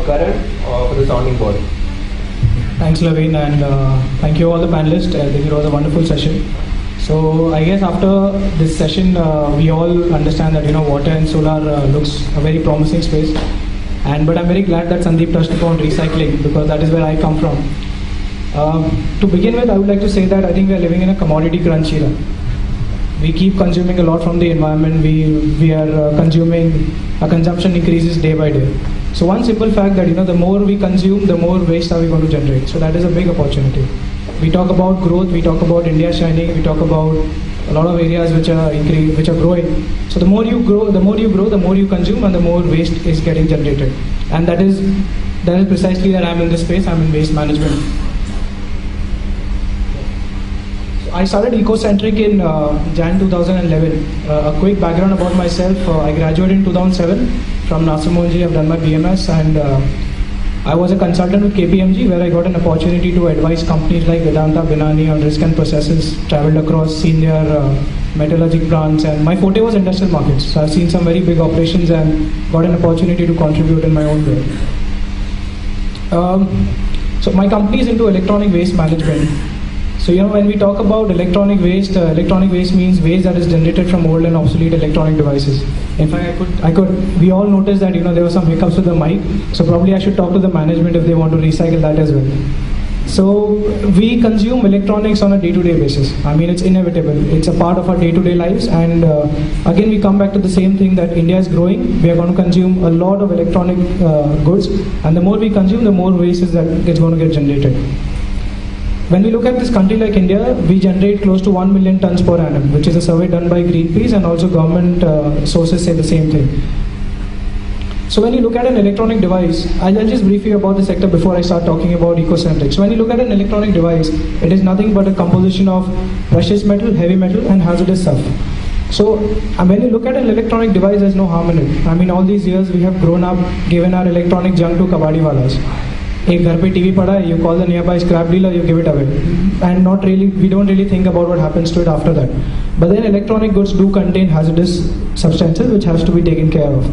Karan for the sounding board. Thanks, Laveen, and thank you all the panelists. I think it was a wonderful session. So I guess after this session, we all understand that water and solar looks a very promising space. But I'm very glad that Sandeep touched upon recycling because that is where I come from. To begin with, I would like to say that I think we are living in a commodity crunch era. We keep consuming a lot from the environment. We are consuming. Our consumption increases day by day. So one simple fact that the more we consume, the more waste are we going to generate. So that is a big opportunity. We talk about growth. We talk about India shining. We talk about a lot of areas which are growing. So the more you grow, the more you consume, and the more waste is getting generated. And that is precisely that I'm in this space. I'm in waste management. I started Ecocentric in Jan 2011. A quick background about myself. I graduated in 2007 from Nasir Monji. I've done my BMS, and I was a consultant with KPMG where I got an opportunity to advise companies like Vedanta, Binani on risk and processes, traveled across senior metallurgic plants, and my forte was industrial markets. So I've seen some very big operations and got an opportunity to contribute in my own way. So my company is into electronic waste management. So when we talk about electronic waste means waste that is generated from old and obsolete electronic devices. In fact, we all noticed that there were some hiccups with the mic, so probably I should talk to the management if they want to recycle that as well. So we consume electronics on a day-to-day basis. I mean, it's inevitable. It's a part of our day-to-day lives, and again we come back to the same thing that India is growing. We are going to consume a lot of electronic goods, and the more we consume, the more waste is that it's going to get generated. When we look at this country like India, we generate close to 1 million tons per annum, which is a survey done by Greenpeace, and also government sources say the same thing. So when you look at an electronic device, I'll just brief you about the sector before I start talking about Ecocentric. So when you look at an electronic device, it is nothing but a composition of precious metal, heavy metal, and hazardous stuff. So when you look at an electronic device, there's no harm in it. I mean, all these years we have grown up, given our electronic junk to kabadi walas. एक घर पे TV पड़ा है, you call the nearby scrap dealer, you give it away, and we don't really think about what happens to it after that. But then electronic goods do contain hazardous substances which has to be taken care of,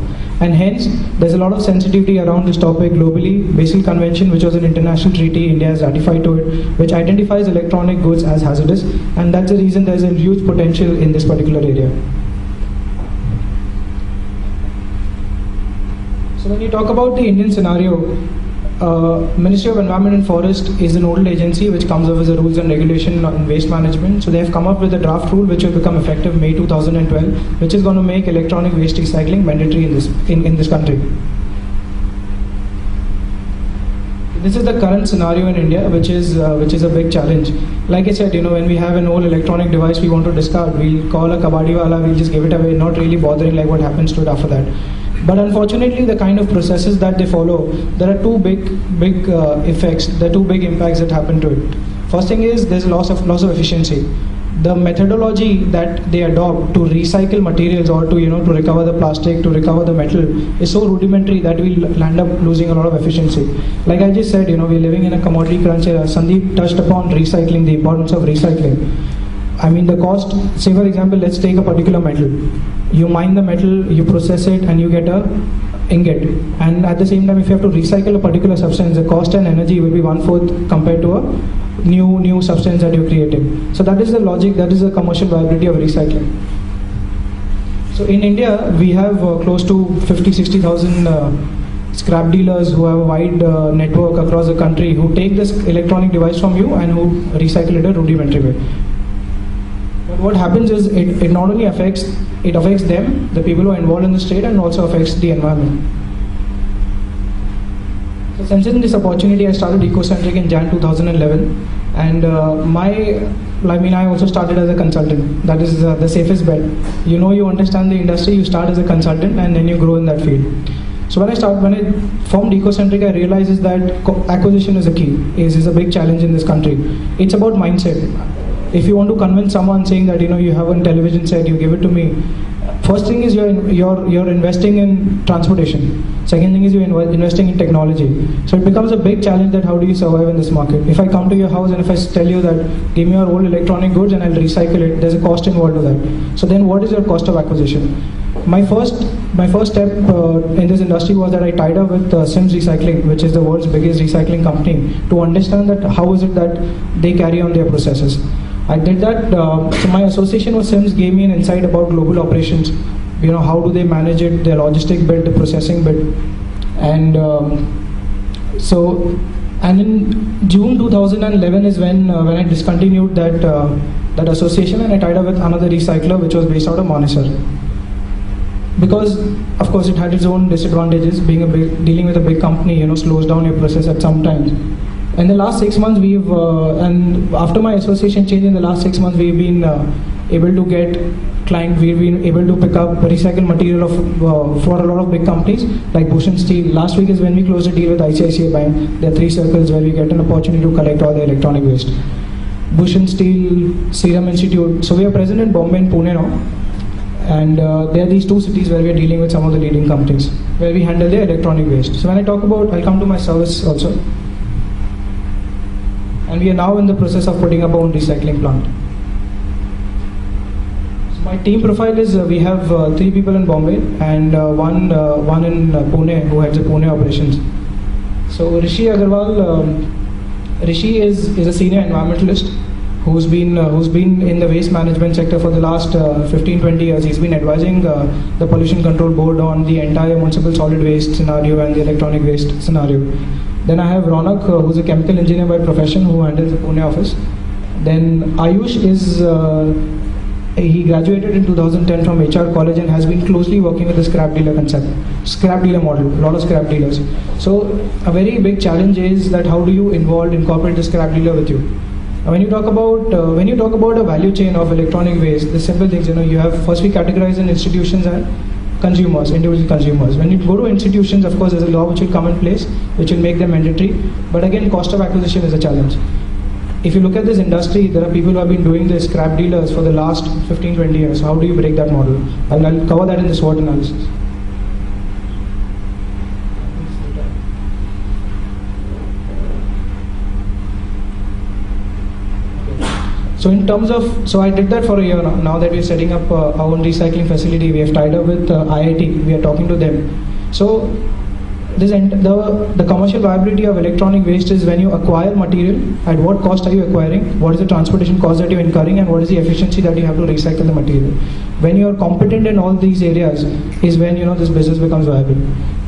and hence there's a lot of sensitivity around this topic globally. Basel Convention, which was an international treaty, India has ratified to it, which identifies electronic goods as hazardous, and that's the reason there's a huge potential in this particular area. So when you talk about the Indian scenario, Ministry of Environment and Forest is an old agency which comes up with the rules and regulation on waste management. So they have come up with a draft rule which will become effective May 2012, which is going to make electronic waste recycling mandatory in this country. This is the current scenario in India, which is a big challenge. Like I said, when we have an old electronic device we want to discard, we'll call a kabadi wala, we'll just give it away, not really bothering like what happens to it after that. But unfortunately, the kind of processes that they follow, there are two big effects, there are two big impacts that happen to it. First thing is there's a loss of efficiency. The methodology that they adopt to recycle materials or to to recover the plastic, to recover the metal is so rudimentary that we'll end up losing a lot of efficiency. Like I just said, we're living in a commodity crunch era. Sandeep touched upon recycling, the importance of recycling. I mean, the cost, say for example, let's take a particular metal. You mine the metal, you process it, and you get a ingot. And at the same time, if you have to recycle a particular substance, the cost and energy will be 1/4 compared to a new substance that you're creating. So that is the logic, that is the commercial viability of recycling. So in India, we have close to 50-60,000 scrap dealers who have a wide network across the country who take this electronic device from you and who recycle it a rudimentary way. But what happens is it not only affects them, the people who are involved in the state, and also affects the environment. So sensing this opportunity, I started Ecocentric in Jan 2011, and I also started as a consultant. That is the safest bet. You understand the industry, you start as a consultant, and then you grow in that field. So when I formed Ecocentric, I realized is that acquisition is a key, is a big challenge in this country. It's about mindset. If you want to convince someone saying that you have a television set, you give it to me. First thing is you're investing in transportation. Second thing is you're investing in technology. So it becomes a big challenge that how do you survive in this market. If I come to your house and if I tell you that give me your old electronic goods and I'll recycle it, there's a cost involved to that. So then what is your cost of acquisition? My first step in this industry was that I tied up with Sims Recycling, which is the world's biggest recycling company, to understand that how is it that they carry on their processes. I did that. So my association with Sims gave me an insight about global operations. How do they manage it, their logistic bit, the processing bit, and and in June 2011 is when I discontinued that association, and I tied up with another recycler which was based out of Manesar. Because of course it had its own disadvantages. Dealing with a big company, slows down your process at some times. In the last 6 months, and after my association change, in the last 6 months, we've been able to get clients. We've been able to pick up recycled material for a lot of big companies like Bhushan Steel. Last week is when we closed a deal with ICICI Bank. There are 3 circles where we get an opportunity to collect all the electronic waste. Bhushan Steel, Serum Institute. So we are present in Bombay and Pune now. And there are these 2 cities where we are dealing with some of the leading companies where we handle their electronic waste. So when I talk about, I'll come to my service also. And we are now in the process of putting up our own recycling plant. So my team profile is we have 3 people in Bombay and one in Pune who heads the Pune operations. So Rishi Agarwal, Rishi is a senior environmentalist who's been in the waste management sector for the last 15-20 years. He's been advising the Pollution Control Board on the entire municipal solid waste scenario and the electronic waste scenario. Then I have Ronak, who's a chemical engineer by profession, who handles the Pune office. Then Ayush he graduated in 2010 from HR college and has been closely working with the scrap dealer concept, scrap dealer model, a lot of scrap dealers. So a very big challenge is that how do you incorporate the scrap dealer with you? When you talk about a value chain of electronic waste, the simple things, you have first we categorize in institutions and consumers, individual consumers. When you go to institutions, of course, there's a law which will come in place, which will make them mandatory. But again, cost of acquisition is a challenge. If you look at this industry, there are people who have been doing this scrap dealers for the last 15-20 years. How do you break that model? And I'll cover that in the SWOT analysis. So in terms of, so I did that for a year now. Now that we're setting up our own recycling facility, we have tied up with IIT. We are talking to them. So the commercial viability of electronic waste is when you acquire material, at what cost are you acquiring, what is the transportation cost that you're incurring, and what is the efficiency that you have to recycle the material. When you're competent in all these areas is when this business becomes viable.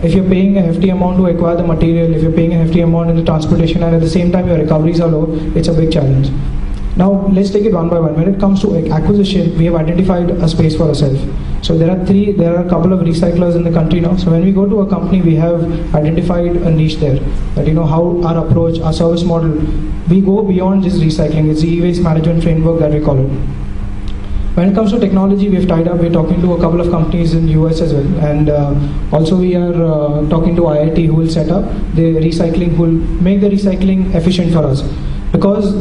If you're paying a hefty amount to acquire the material, if you're paying a hefty amount in the transportation, and at the same time your recoveries are low, it's a big challenge. Now let's take it one by one. When it comes to acquisition, we have identified a space for ourselves. So there are a couple of recyclers in the country now. So when we go to a company, we have identified a niche there. That how our approach, our service model, we go beyond just recycling. It's the e-waste management framework that we call it. When it comes to technology, we've tied up. We're talking to a couple of companies in US as well, and also we are talking to IIT who will set up the recycling, who will make the recycling efficient for us, because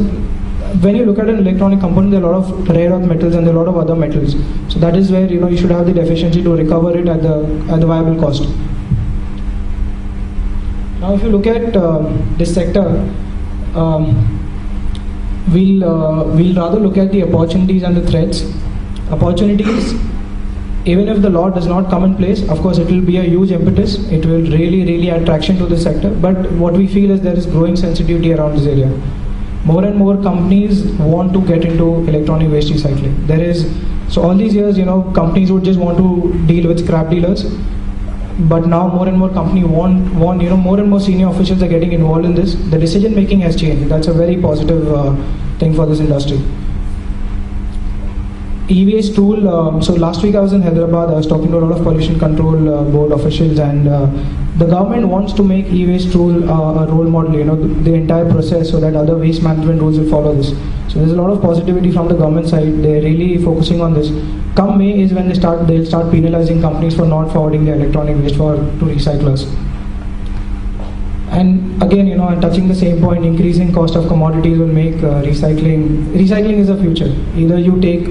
when you look at an electronic component, there are a lot of rare earth metals and there are a lot of other metals. So that is where you should have the efficiency to recover it at the viable cost. Now, if you look at this sector, we'll rather look at the opportunities and the threats. Opportunities, even if the law does not come in place, of course, it will be a huge impetus. It will really add traction to the sector. But what we feel is there is growing sensitivity around this area. More and more companies want to get into electronic waste recycling. So all these years, companies would just want to deal with scrap dealers. But now more and more companies want more and more senior officials are getting involved in this. The decision making has changed. That's a very positive thing for this industry. E-waste tool, so last week I was in Hyderabad. I was talking to a lot of pollution control board officials, and the government wants to make e-waste tool a role model, the entire process, so that other waste management rules will follow this. So there's a lot of positivity from the government side. They're really focusing on this. Come May is when they'll start penalizing companies for not forwarding their electronic waste to recyclers. And again, I'm touching the same point. Increasing cost of commodities will make recycling is the future. Either you take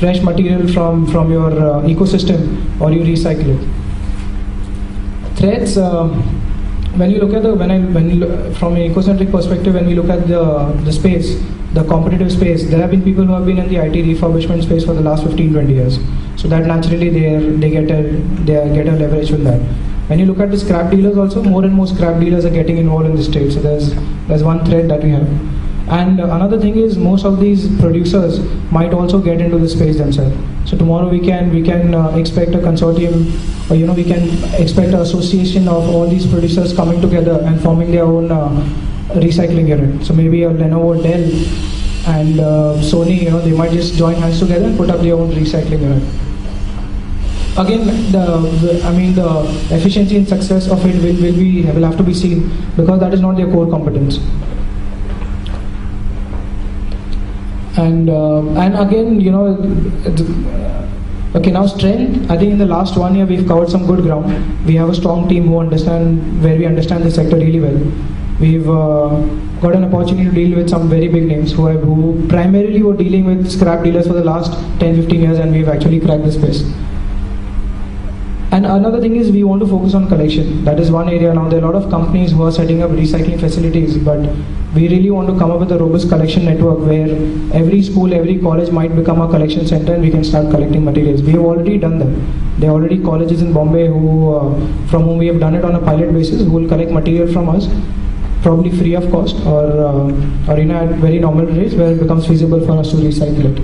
fresh material from your ecosystem, or you recycle it. threats. When you look at from an ecocentric perspective, when we look at the space, the competitive space, there have been people who have been in the IT refurbishment space for the last 15-20 years. So that naturally they get a leverage with that. When you look at the scrap dealers also, more and more scrap dealers are getting involved in this trade. So there's one thread that we have. And another thing is, most of these producers might also get into the space themselves. So tomorrow we can expect a consortium, or we can expect an association of all these producers coming together and forming their own recycling unit. So maybe a Lenovo, Dell, and Sony, they might just join hands together and put up their own recycling unit. Again, the efficiency and success of it will have to be seen, because that is not their core competence. And again, okay, now strength. I think in the last 1 year we've covered some good ground. We have a strong team who understand the sector really well. We've got an opportunity to deal with some very big names who primarily were dealing with scrap dealers for the last 10-15 years, and we've actually cracked the space. And another thing is, we want to focus on collection. That is one area. Now there are a lot of companies who are setting up recycling facilities, but we really want to come up with a robust collection network where every school, every college might become a collection center, and we can start collecting materials. We have already done that. There are already colleges in Bombay from whom we have done it on a pilot basis, who will collect material from us, probably free of cost, or at very normal rates, where it becomes feasible for us to recycle it.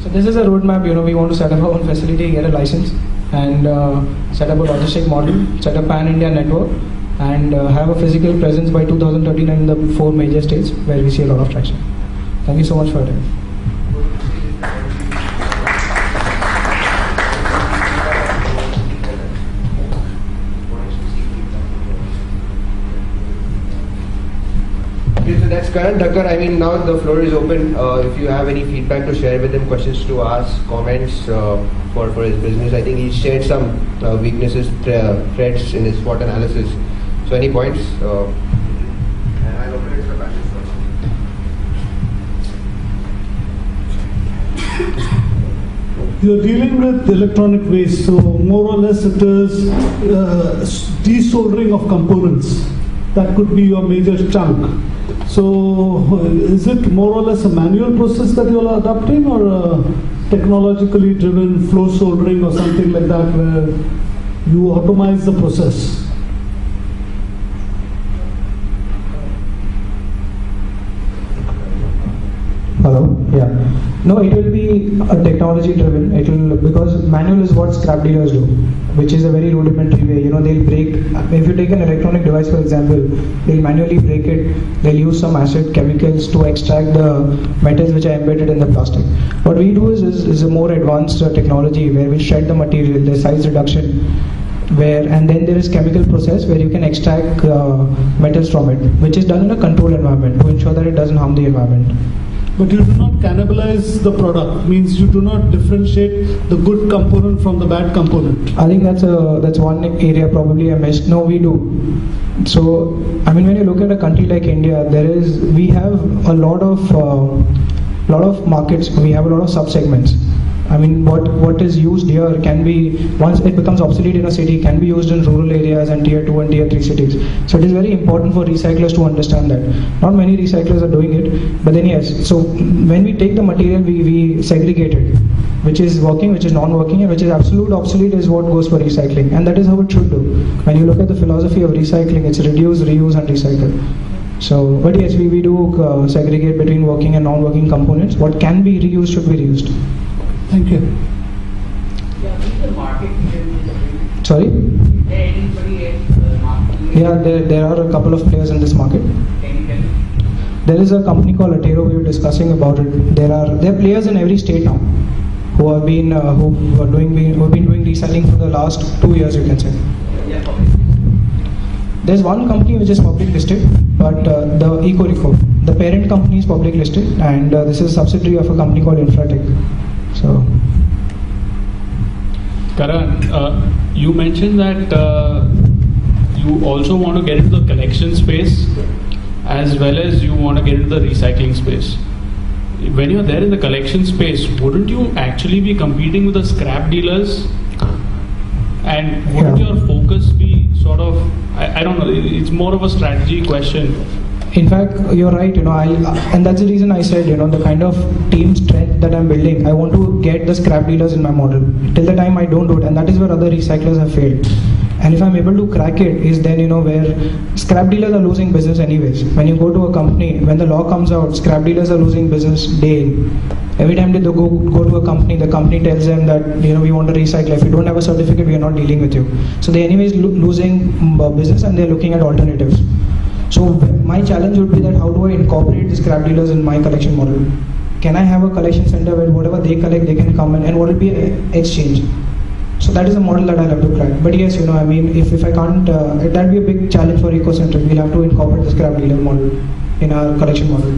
So this is a roadmap. We want to set up our own facility, get a license, and set up a logistic model, set up pan-India network, and have a physical presence by 2013 in the 4 major states where we see a lot of traction. Thank you so much for your time. Okay, so that's Karan. Thakkar, now the floor is open. If you have any feedback to share with him, questions to ask, comments for his business. I think he shared some weaknesses, threats in his SWOT analysis. So any points? And I'll open it for questions first. You're dealing with electronic waste, so more or less it is desoldering of components. That could be your major chunk. So is it more or less a manual process that you're adopting, or a technologically driven flow soldering or something like that, where you automate the process? Hello? Yeah. No, it will be technology driven. Because manual is what scrap dealers do, which is a very rudimentary way. They'll break. If you take an electronic device, for example, they'll manually break it. They'll use some acid chemicals to extract the metals which are embedded in the plastic. What we do is a more advanced technology where we shred the material, the size reduction, and then there is chemical process where you can extract metals from it, which is done in a controlled environment to ensure that it doesn't harm the environment. But you do not cannibalize the product, means you do not differentiate the good component from the bad component. I think that's one area probably I missed. No, we do. So, when you look at a country like India, we have a lot of markets, we have a lot of sub-segments. What is used here can be, once it becomes obsolete in a city, can be used in rural areas and tier 2 and tier 3 cities. So it is very important for recyclers to understand that. Not many recyclers are doing it, but then yes. So when we take the material, we segregate it, which is working, which is non-working, and which is absolute obsolete is what goes for recycling. And that is how it should do. When you look at the philosophy of recycling, it's reduce, reuse and recycle. So, but yes, we do segregate between working and non-working components. What can be reused should be reused. Thank you. Sorry? Yeah, there are a couple of players in this market. There is a company called Atero. We were discussing about it. There are players in every state now who have been doing reselling for the last 2 years, you can say. There's one company which is public listed, but the Ecorico, the parent company is public listed, and this is a subsidiary of a company called Infratech. So, Karan, you mentioned that you also want to get into the collection space, as well as you want to get into the recycling space. When you're there in the collection space, wouldn't you actually be competing with the scrap dealers? And wouldn't your focus be sort of, I don't know, it's more of a strategy question. In fact, you're right, and that's the reason I said, the kind of team strength that I'm building, I want to get the scrap dealers in my model. Till the time I don't do it, and that is where other recyclers have failed. And if I'm able to crack it, is then, where scrap dealers are losing business anyways. When you go to a company, when the law comes out, scrap dealers are losing business day in. Every time they go to a company, the company tells them that, we want to recycle. If you don't have a certificate, we are not dealing with you. So they anyways losing business, and they're looking at alternatives. So my challenge would be that how do I incorporate the scrap dealers in my collection model? Can I have a collection center where whatever they collect, they can come and what will be an exchange? So that is a model that I'll have to crack. But yes, if I can't, that'll be a big challenge for eco-centric. We'll have to incorporate the scrap dealer model in our collection model.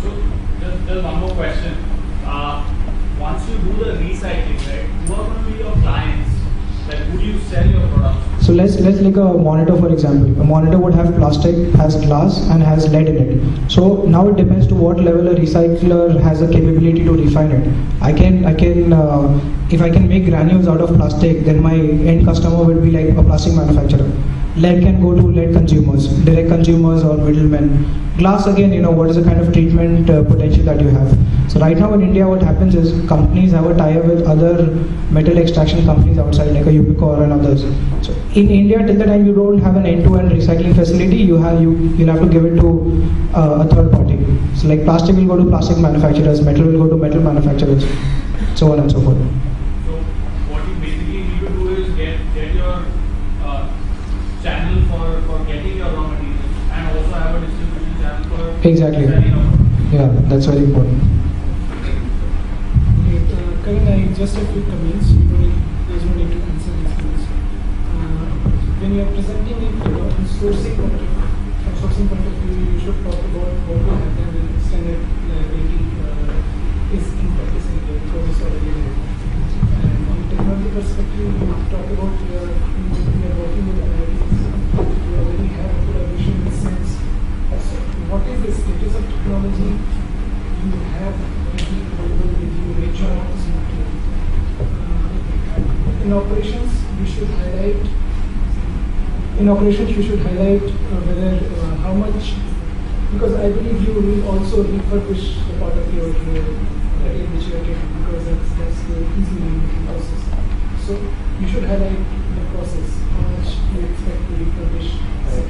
So just one more question. Once you do the recycling, right, who are going to be your clients? Like, who do you sell your products? So let's take a monitor for example. A monitor would have plastic, has glass, and has lead in it. So now it depends to what level a recycler has the capability to refine it. If I can make granules out of plastic, then my end customer will be like a plastic manufacturer. Lead can go to lead consumers, direct consumers or middlemen. Glass again, what is the kind of treatment potential that you have. So right now in India, what happens is companies have a tie-up with other metal extraction companies outside, like a Ubicore and others. So in India, till the time you don't have an end-to-end recycling facility, you'll have to give it to a third party. So like plastic will go to plastic manufacturers, metal will go to metal manufacturers, so on and so forth. So what you basically need to do is get your channel for getting your raw materials, and also have a distribution channel for Exactly. Yeah, that's very important. Karan, I just have few comments. There's no need to answer these things. When you are presenting it from sourcing point of view, you should talk about what will happen when standard liability is in practice in India, because it's already there. And from technology perspective, you talk about we are working with IITs. We already have collaboration in sense. So what is the status of technology you have available with you, HR? In operations, you should highlight whether how much, because I believe you will also refurbish the part of your area which you are taking, because that's the easy process. So you should highlight the process, how much you expect to refurbish, etc.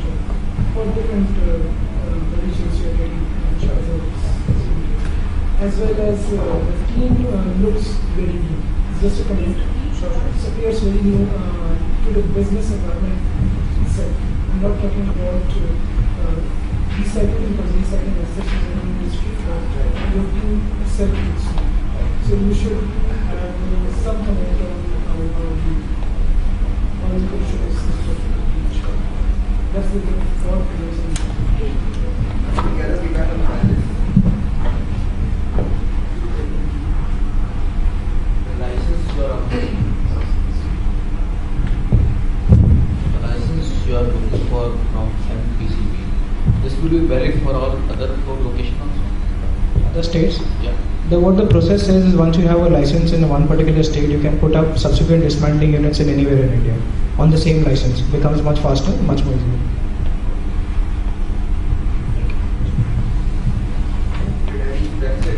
for different regions you are taking, as well as the team looks very new. Just a comment. It appears very new to the business environment itself. I'm not talking about recycling, because recycling as such is an industry, but your team itself looks new. So you should have some comment on the cultural system. That's the thought reason. You are looking for from MPCB. This will be valid for all other 4 locations also? Other states? Yeah. What the process says is once you have a license in one particular state, you can put up subsequent dismantling units in anywhere in India on the same license. It becomes much faster, much more easier. That's it.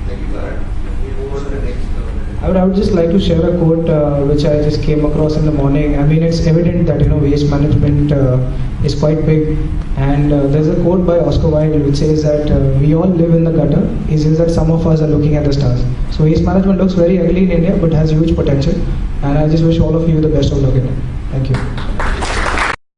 Thank you, Karan. We'll move on to the next. I would just like to share a quote which I just came across in the morning. I mean, it's evident that waste management is quite big, and there's a quote by Oscar Wilde which says that we all live in the gutter. It says that some of us are looking at the stars. So waste management looks very ugly in India, but has huge potential, and I just wish all of you the best of luck in it. Thank you.